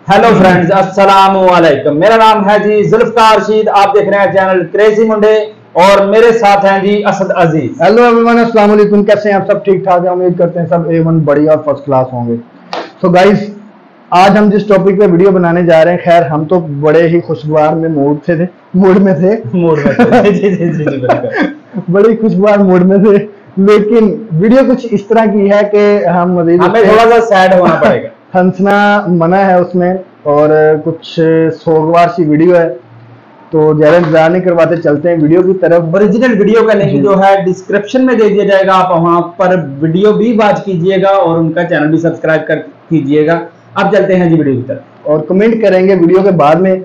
Hello friends, अस्सलाम वालेकुम। मेरा नाम है जी जुल्फकार रशीद। आप देख रहे हैं चैनल क्रेजी मुंडे और मेरे साथ हैं जी असद अजीज। हेलो एवरीवन, अस्सलाम वालेकुम। कैसे हैं आप? सब ठीक ठाक है? उम्मीद करते हैं सब A1 बढ़िया और फर्स्ट क्लास होंगे। सो गाइस, आज हम जिस टॉपिक पे वीडियो बनाने जा रहे हैं, खैर हम तो बड़े ही खुशगवार में मूड में थे मूड में थे। जी जी जी जी बिल्कुल। बड़ी खुशगवार मूड में थे, लेकिन वीडियो कुछ इस तरह की है कि हम मजीद हमें थोड़ा सा सैड होना पड़ेगा। हंसना मना है उसमें, और कुछ सोगवार सी वीडियो है। तो ज्यादा इंतजार नहीं करवाते, चलते हैं वीडियो की तरफ। ओरिजिनल वीडियो का लिंक जो है डिस्क्रिप्शन में दे दिया जाएगा, आप वहां पर वीडियो भी वॉच कीजिएगा और उनका चैनल भी सब्सक्राइब कर कीजिएगा। अब चलते हैं जी वीडियो की तरफ और कमेंट करेंगे वीडियो के बाद में।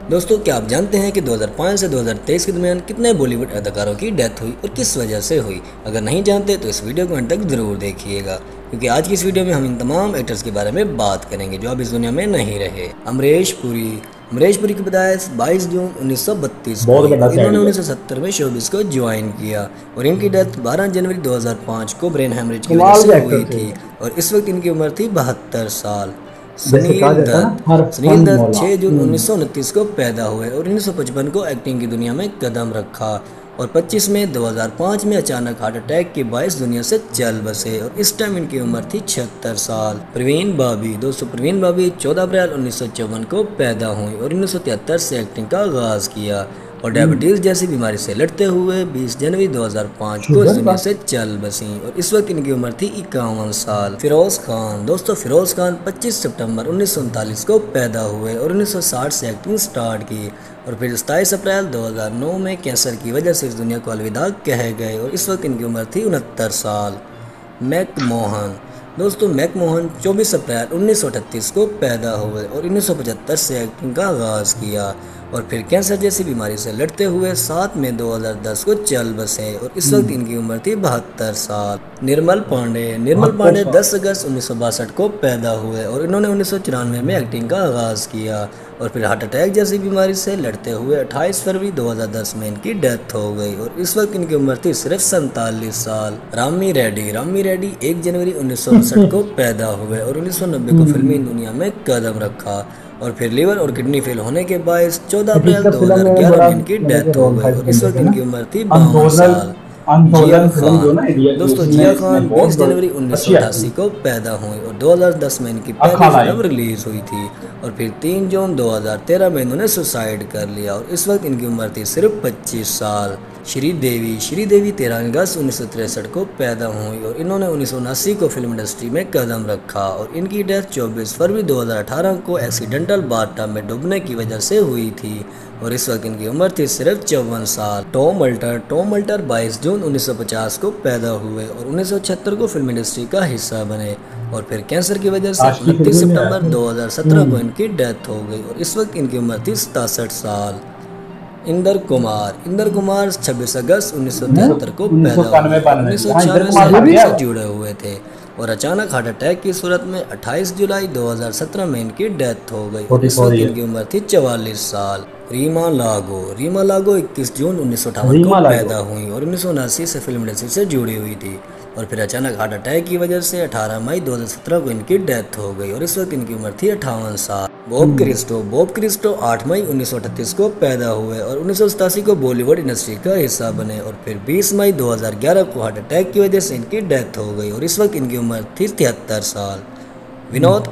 दोस्तों, क्या आप जानते हैं कि 2005 से 2023 के दरमियान कितने बॉलीवुड अदाकारों की डेथ हुई और किस वजह से हुई? अगर नहीं जानते तो इस वीडियो को अंत तक जरूर देखिएगा, क्योंकि आज की इस वीडियो में हम इन तमाम एक्टर्स के बारे में बात करेंगे जो अब इस दुनिया में नहीं रहे। अमरीश पुरी की पैदाइश 22 जून 1932 को हुई। इन्होंने 1970 में शोबिस को ज्वाइन किया और इनकी डेथ 12 जनवरी 2005 को ब्रेन हेमरेज की वजह से हुई थी और इस वक्त इनकी उम्र थी 72 साल। सुनील दत्त 6 जून 1929 को पैदा हुए और 1955 को एक्टिंग की दुनिया में कदम रखा और 25 मई 2005 में अचानक हार्ट अटैक के बायस दुनिया से चल बसे और इस टाइम इनकी उम्र थी 76 साल। प्रवीण बाबी 14 अप्रैल 1954 को पैदा हुई और 1973 से एक्टिंग का आगाज किया और डायबिटीज जैसी बीमारी से लड़ते हुए 20 जनवरी 2005 को इस दुनिया से चल बसी और इस वक्त इनकी उम्र थी 51 साल। फिरोज खान 25 सितंबर 1939 को पैदा हुए और 1960 से एक्टिंग स्टार्ट की और फिर 27 अप्रैल 2009 में कैंसर की वजह से इस दुनिया को अलविदा कह गए और इस वक्त इनकी उम्र थी 69 साल। मैकमोहन 24 अप्रैल 1938 को पैदा हुए और 1975 से एक्टिंग का आगाज किया और फिर कैंसर जैसी बीमारी से लड़ते हुए 7 मई 2010 को चल बसे और इस वक्त इनकी उम्र थी 72 साल। निर्मल पांडे 10 अगस्त 1962 को पैदा हुए और इन्होंने 1994 में एक्टिंग का आगाज किया और फिर हार्ट अटैक जैसी बीमारी से लड़ते हुए 28 फरवरी 2010 में इनकी डेथ हो गई और इस वक्त इनकी उम्र थी सिर्फ 47 साल। रामी रेड्डी 1 जनवरी 1969 को पैदा हुए और 1990 को फिल्मी दुनिया में कदम रखा और फिर लीवर और किडनी फेल होने के बाद 14 अप्रैल 2011 में इनकी डेथ हो गई और इस वक्त इनकी उम्र थी 52 साल। जिया खान 20 जनवरी 1988 को पैदा हुई और 2010 में इनकी पहली फिल्म रिलीज हुई थी और फिर 3 जून 2013 में इन्होंने सुसाइड कर लिया और इस वक्त इनकी उम्र थी सिर्फ 25 साल। श्रीदेवी 13 अगस्त 1963 को पैदा हुई और इन्होंने 1979 को फिल्म इंडस्ट्री में कदम रखा और इनकी डेथ 24 फरवरी 2018 को एक्सीडेंटल बाथटब में डूबने की वजह से हुई थी और इस वक्त इनकी उम्र थी सिर्फ 54 साल। टॉम अल्टर 22 जून 1950 को पैदा हुए और 1976 को फिल्म इंडस्ट्री का हिस्सा बने और फिर कैंसर की वजह से 29 सितंबर 2017 को इनकी डेथ हो गई और इस वक्त इनकी उम्र थी 67 साल। इंदर कुमार 26 अगस्त 1973 को पैदा हुए, 1996 से जुड़े हुए थे और अचानक हार्ट अटैक की सूरत में 28 जुलाई 2017 में इनकी डेथ हो गई और इस वक्त इनकी उम्र थी 44 साल। रीमा लागो 21 जून 1958 को पैदा हुई और 1979 से फिल्म इंडस्ट्री से जुड़ी हुई थी और फिर अचानक हार्ट अटैक की वजह से 18 मई 2017 को इनकी डेथ हो गई और इस वक्त इनकी उम्र थी 58 साल। बॉब क्रिस्टो 8 मई 1938 को पैदा हुए और 1987 को बॉलीवुड इंडस्ट्री का हिस्सा बने और फिर 20 मई 2011 को हार्ट अटैक की वजह से इनकी डेथ हो गई और इस वक्त इनकी उम्र थी 73 साल। विनोद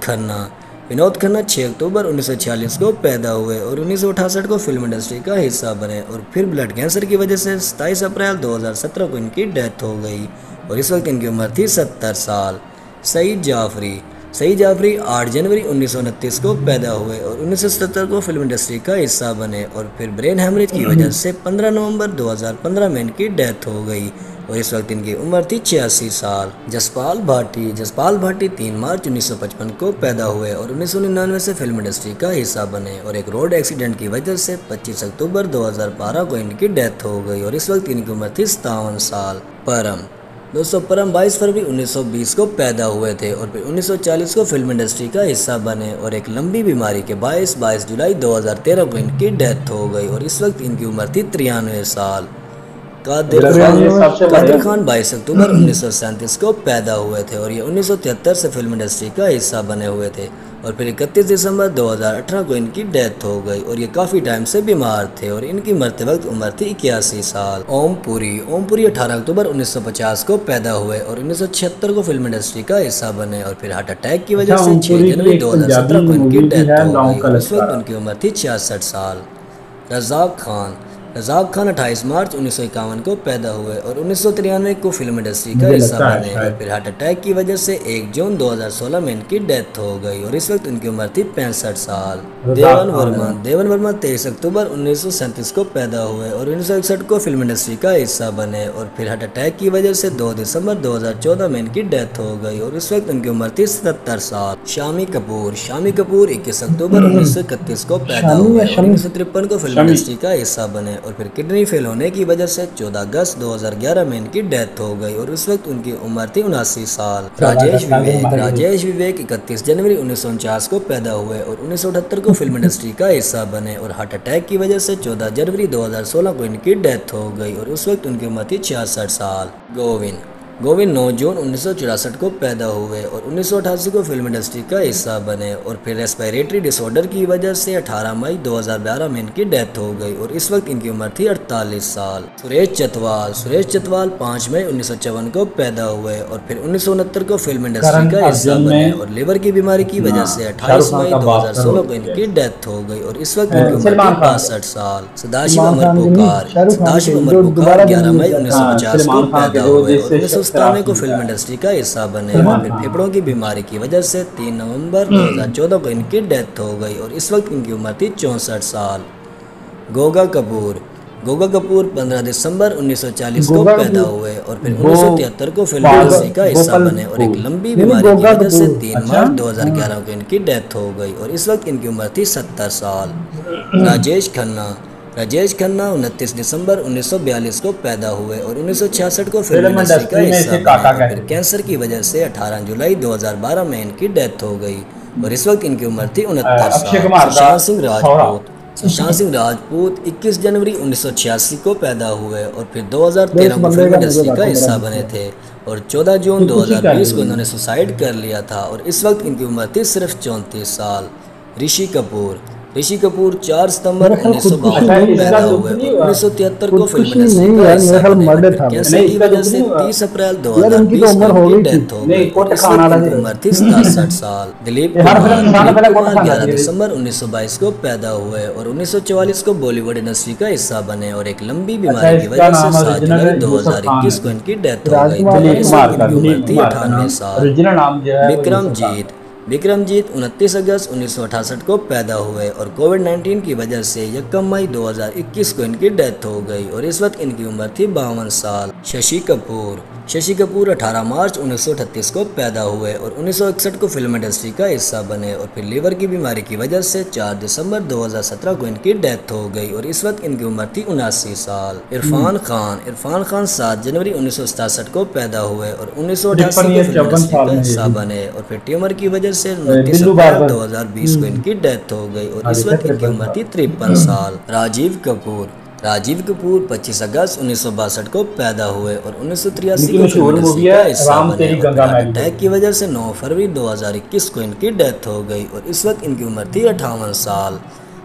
खन्ना 6 अक्टूबर 1946 को पैदा हुए और 1968 को फिल्म इंडस्ट्री का हिस्सा बने और फिर ब्लड कैंसर की वजह से 27 अप्रैल 2017 को इनकी डेथ हो गई और इस वक्त इनकी उम्र थी 70 साल। सईद जाफरी 8 जनवरी 1929 को पैदा हुए और 1977 को फिल्म इंडस्ट्री का हिस्सा बने और फिर ब्रेन हेमरेज की वजह से 15 नवंबर 2015 में इनकी डेथ हो गई और इस वक्त इनकी उम्र थी 86 साल। जसपाल भाटी 3 मार्च 1955 को पैदा हुए और 1999 से फिल्म इंडस्ट्री का हिस्सा बने और एक रोड एक्सीडेंट की वजह से 25 अक्टूबर 2012 को इनकी डेथ हो गई और इस वक्त इनकी उम्र थी 57 साल। परम 22 फरवरी 1920 को पैदा हुए थे और फिर 1940 को फिल्म इंडस्ट्री का हिस्सा बने और एक लंबी बीमारी के 22 जुलाई 2013 को इनकी डेथ हो गई और इस वक्त इनकी उम्र थी 93 साल। कादिर खान 22 अक्टूबर 1937 को पैदा हुए थे और ये 1973 से फिल्म इंडस्ट्री का हिस्सा बने हुए थे और फिर 31 दिसंबर 2018 को इनकी डेथ हो गई और ये काफ़ी टाइम से बीमार थे और इनकी मरते वक्त उम्र थी 81 साल। ओम पुरी 18 अक्टूबर 1950 को पैदा हुए और 1976 को फिल्म इंडस्ट्री का हिस्सा बने और फिर हार्ट अटैक की वजह से 6 जनवरी 2017 को इनकी डेथ हो गई। उस वक्त उनकी उम्र थी 66 साल। रज़ाक खान 28 मार्च 1951 को पैदा हुए और 1993 को फिल्म इंडस्ट्री का हिस्सा बने और फिर हार्ट अटैक की वजह से 1 जून 2016 में इनकी डेथ हो गई और इस वक्त उनकी उम्र थी 65 साल। देवन वर्मा 23 अक्टूबर 1937 को पैदा हुए और 1961 को फिल्म इंडस्ट्री का हिस्सा बने और फिर हार्ट अटैक की वजह से 2 दिसंबर 2014 में इनकी डेथ हो गई और इस वक्त उनकी उम्र थी 77 साल। शामी कपूर 21 अक्टूबर 1931 को पैदा हुए और 1953 को फिल्म इंडस्ट्री का हिस्सा बने और फिर किडनी फेल होने की वजह से 14 अगस्त 2011 में इनकी डेथ हो गई और उस वक्त उनकी उम्र थी 79 साल। राजेश विवेक 31 जनवरी 1949 को पैदा हुए और 1978 को फिल्म इंडस्ट्री का हिस्सा बने और हार्ट अटैक की वजह से 14 जनवरी 2016 को इनकी डेथ हो गई और उस वक्त उनकी उम्र थी 66 साल। गोविंद 9 जून 1964 को पैदा हुए और 1988 को फिल्म इंडस्ट्री का हिस्सा बने और फिर रेस्पिरेटरी डिसऑर्डर की वजह से 18 मई 2012 में इनकी डेथ हो गई और इस वक्त इनकी उम्र थी 48 साल। सुरेश चतवाल 5 मई 1954 को पैदा हुए और फिर 1969 को फिल्म इंडस्ट्री का हिस्सा बने और लिवर की बीमारी की वजह से 28 मई 2016 को इनकी डेथ हो गई और इस वक्त इनकी उम्र थी 62 साल। सदाशिव अमर पुकार 11 मई 1950 को पैदा हुए और 1997 को फिल्म इंडस्ट्री का हिस्सा बने और फिर फेफड़ों की बीमारी की वजह से 3 नवंबर 2014 को इनकी डेथ हो गई और इस वक्त इनकी उम्र थी 64 साल। गोगा कपूर 15 दिसंबर 1940 को पैदा हुए और फिर 1973 को फिल्म इंडस्ट्री का हिस्सा बने और एक लंबी बीमारी की वजह से 3 मार्च 2011 को इनकी डेथ हो गई और इस वक्त इनकी उम्र थी 70 साल। राजेश खन्ना 29 दिसंबर 1942 को पैदा हुए और 1966 को फिल्म इंडस्ट्री का हिस्सा बने और फिर कैंसर की वजह से 18 जुलाई 2012 में इनकी डेथ हो गई और इस वक्त इनकी उम्र थी 69 साल। सुशांत सिंह राजपूत 21 जनवरी 1986 को पैदा हुए और फिर 2013 को फिल्म इंडस्ट्री का हिस्सा बने थे और 14 जून 2020 को इन्होंने सुसाइड कर लिया था और इस वक्त इनकी उम्र थी सिर्फ 34 साल। ऋषि कपूर 4 सितंबर 1952 को पैदा हुए और 1973 को फिल्म इंडस्ट्री का हिस्सा बने। कैंसर की वजह से 30 अप्रैल 2020 को इनकी डेथ हो गई और इस वक्त इनकी उम्र थी 67 साल। दिलीप कुमार 11 दिसंबर 1922 को पैदा हुए और 1944 को बॉलीवुड इंडस्ट्री का हिस्सा बने और एक लंबी बीमारी की वजह से 7 जुलाई 2021 को इनकी डेथ हो गई। इस वक्त इनकी उम्र थी 98 साल। विक्रमजीत 29 अगस्त 1968 को पैदा हुए और कोविड-19 की वजह से 1 मई 2021 को इनकी डेथ हो गई और इस वक्त इनकी उम्र थी 52 साल। शशि कपूर 18 मार्च 1938 को पैदा हुए और 1961 को फिल्म इंडस्ट्री का हिस्सा बने और फिर लीवर की बीमारी की वजह से 4 दिसंबर 2017 को इनकी डेथ हो गई और इस वक्त इनकी उम्र थी 79 साल। इरफान खान 7 जनवरी 1967 को पैदा हुए और 1988 को फिल्म इंडस्ट्री का हिस्सा बने और फिर ट्यूमर की वजह से 29 अप्रैल 2020 को इनकी डेथ हो गई और इस वक्त इनकी उम्र थी 53 साल। राजीव कपूर 25 अगस्त 1962 को पैदा हुए और 1983 को फिल्म इंडस्ट्री का हिस्सा बने और हार्ट अटैक की वजह से 9 फरवरी 2021 को इनकी डेथ हो गई और इस वक्त इनकी उम्र थी 58 साल।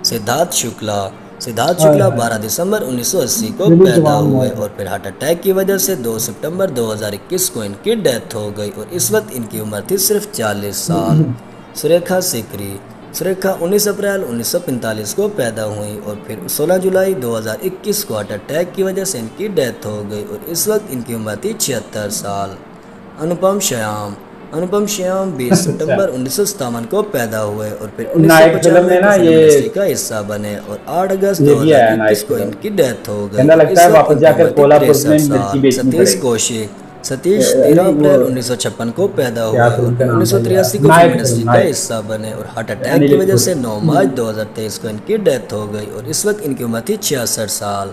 सिद्धार्थ शुक्ला 12 दिसंबर 1980 को पैदा हुए और फिर हार्ट अटैक की वजह से 2 सितंबर 2021 को इनकी डेथ हो गई और इस वक्त इनकी उम्र थी सिर्फ 40 साल। सुरेखा 19 अप्रैल 1945 को पैदा हुई और फिर 16 जुलाई 2021 को हार्ट अटैक की वजह से इनकी डेथ हो गई और इस वक्त इनकी उम्र थी 76 साल। अनुपम श्याम 20 सितंबर 1957 को पैदा हुए और फिर 1995 में इंडस्ट्री का हिस्सा बने और 8 अगस्त 2021 को इनकी डेथ हो गई। सतीश 13 अप्रैल 1956 को पैदा हुए और 1983 को फिल्म इंडस्ट्री का हिस्सा बने और हार्ट अटैक की वजह से 9 मार्च 2023 को इनकी डेथ हो गई और इस वक्त इनकी उम्र थी 66 साल।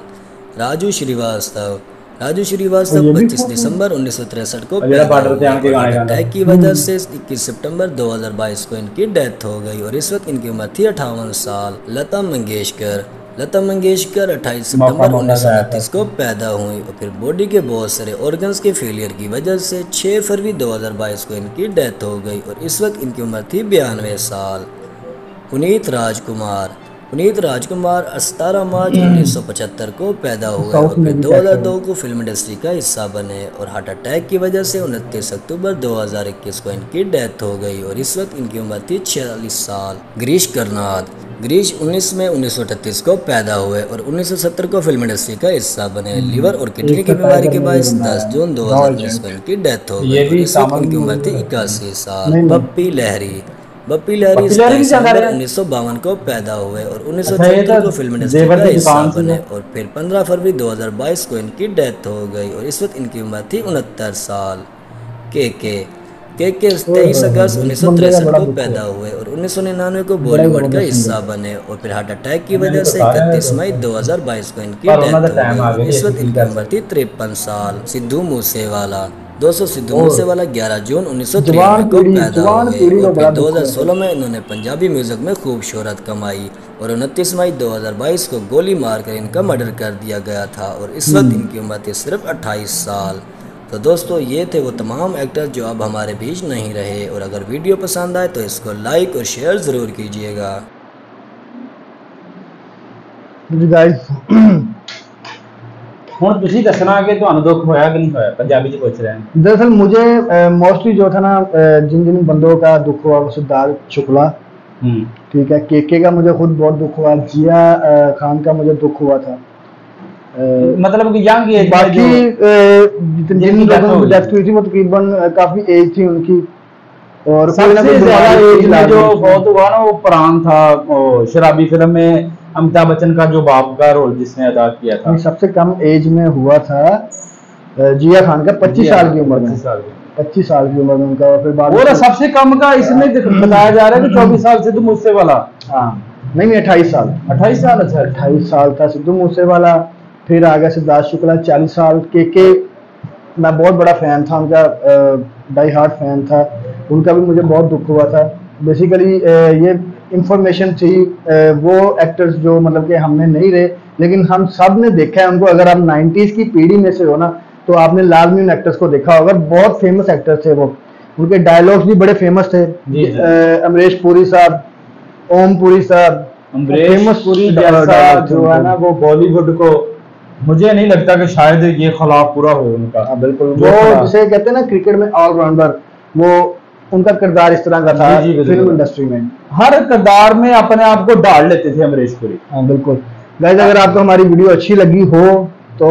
राजू श्रीवास्तव 25 दिसंबर 1963 को पैदा हुए और हार्ट अटैक की वजह से 21 सितंबर 2022 को इनकी डेथ हो गई और इस वक्त इनकी उम्र थी 58 साल। लता लता मंगेशकर 28 सितंबर 1929 को पैदा हुई और फिर बॉडी के बहुत सारे ऑर्गन्स के फेलियर की वजह से 6 फरवरी 2022 को इनकी डेथ हो गई और इस वक्त इनकी उम्र थी 92 साल। पुनीत राजकुमार 17 मार्च 1975 को पैदा हुए और फिर 2002 को फिल्म इंडस्ट्री का हिस्सा बने और हार्ट अटैक की वजह से 29 अक्टूबर 2021 को इनकी डेथ हो गई और इस वक्त इनकी उम्र थी 46 साल। गिरीश कर्नाड 19 मई 1938 को पैदा हुए और 1970 को फिल्म इंडस्ट्री का हिस्सा बने। लिवर और किडनी की बीमारी के बायस 10 जून 2019 को इनकी डेथ हो गई और इस वक्त इनकी उम्र थी 81 साल। बप्पी लहरी 1952 को पैदा हुए और 1976 को फिल्म इंडस्ट्री का हिस्सा बने और फिर 15 फरवरी 2022 को इनकी डेथ हो गई और इस वक्त इनकी उम्र थी 69 साल। के 23 अगस्त 1963 को पैदा हुए और 1999 को बॉलीवुड का हिस्सा बने और फिर हार्ट अटैक की वजह से 31 मई 2022 को इनकी डेथ हो गई। इस वक्त इनकी उम्र थी 53 साल। सिद्धू मूसेवाला 11 जून 1993 को पैदा हुए और फिर 2016 में इन्होंने पंजाबी म्यूजिक में खूब शोहरत कमाई और 29 मई 2022 को गोली मारकर इनका मर्डर कर दिया गया था और इस वक्त इनकी उम्र थी सिर्फ 28 साल। तो दोस्तों ये थे वो तमाम एक्टर जो अब हमारे बीच नहीं रहे और अगर वीडियो पसंद आए तो इसको लाइक और शेयर ज़रूर कीजिएगा। ਹੁਣ ਤੁਸੀਂ ਦੱਸਣਾ ਕਿ ਤੁਹਾਨੂੰ ਦੁੱਖ ਹੋਇਆ कि नहीं होया, पंजाबी च पूछ रहे हैं। दरअसल मुझे मोस्टली जो था ना जिन जिन बंदों का दुख हुआ वो सिद्धार्थ शुक्ला, ठीक है, केके का मुझे खुद बहुत दुख हुआ, जिया खान का मुझे दुख हुआ था, मतलब कि यंग एज बाकी जिन लोगों की डेथ हुई थी वो तकरीबन काफी एज थी उनकी और सबसे ज्यादा एज में जो बहुत हुआ ना वो प्राण था, शराबी फिल्म में अमिताभ बच्चन का जो बाप का रोल जिसने अदा किया था। सबसे कम एज में हुआ था जिया खान का 25 साल की उम्र में, 25 साल की उम्र में उनका। और फिर बाद और सबसे कम का इसमें बताया जा रहा है कि 24 साल सिद्धू मूसेवाला। हाँ नहीं 28 साल। 28 साल, अच्छा 28 साल था सिद्धू मूसेवाला। फिर आ गया सिद्धार्थ शुक्ला 40 साल। के मैं बहुत बड़ा फैन था उनका, डाई हार्ट फैन था उनका, भी मुझे बहुत दुख हुआ था। बेसिकली ये इंफॉर्मेशन थी, वो एक्टर्स जो मतलब कि हमने नहीं रहे लेकिन हम सब ने देखा है उनको। अगर आप 90s की पीढ़ी में से हो ना तो आपने लाजमी उन एक्टर्स को देखा होगा, बहुत फेमस एक्टर्स थे वो, उनके डायलॉग्स भी बड़े फेमस थे। अमरीश पुरी साहब, ओम पुरी साहब, फेमस पुरी जैसा जो है ना वो बॉलीवुड को, मुझे नहीं लगता कि शायद ये खिलाफ पूरा हो उनका। बिल्कुल, वो जिसे कहते हैं ना क्रिकेट में ऑलराउंडर, वो उनका किरदार इस तरह का था फिल्म इंडस्ट्री में। हर किरदार में अपने आप को डाल लेते थे अमरीश पुरी। हाँ बिल्कुल। गाइस अगर आपको हमारी वीडियो अच्छी लगी हो तो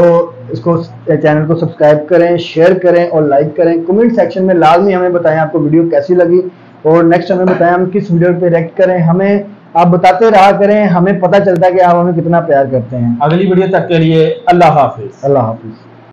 इसको चैनल को सब्सक्राइब करें, शेयर करें और लाइक करें। कमेंट सेक्शन में लाजमी हमें बताएं आपको वीडियो कैसी लगी और नेक्स्ट हमें बताएं हम किस वीडियो पे रिएक्ट करें। हमें आप बताते रहा करें, हमें पता चलता है कि आप हमें कितना प्यार करते हैं। अगली वीडियो तक के लिए अल्लाह हाफिज। अल्लाह हाफिज।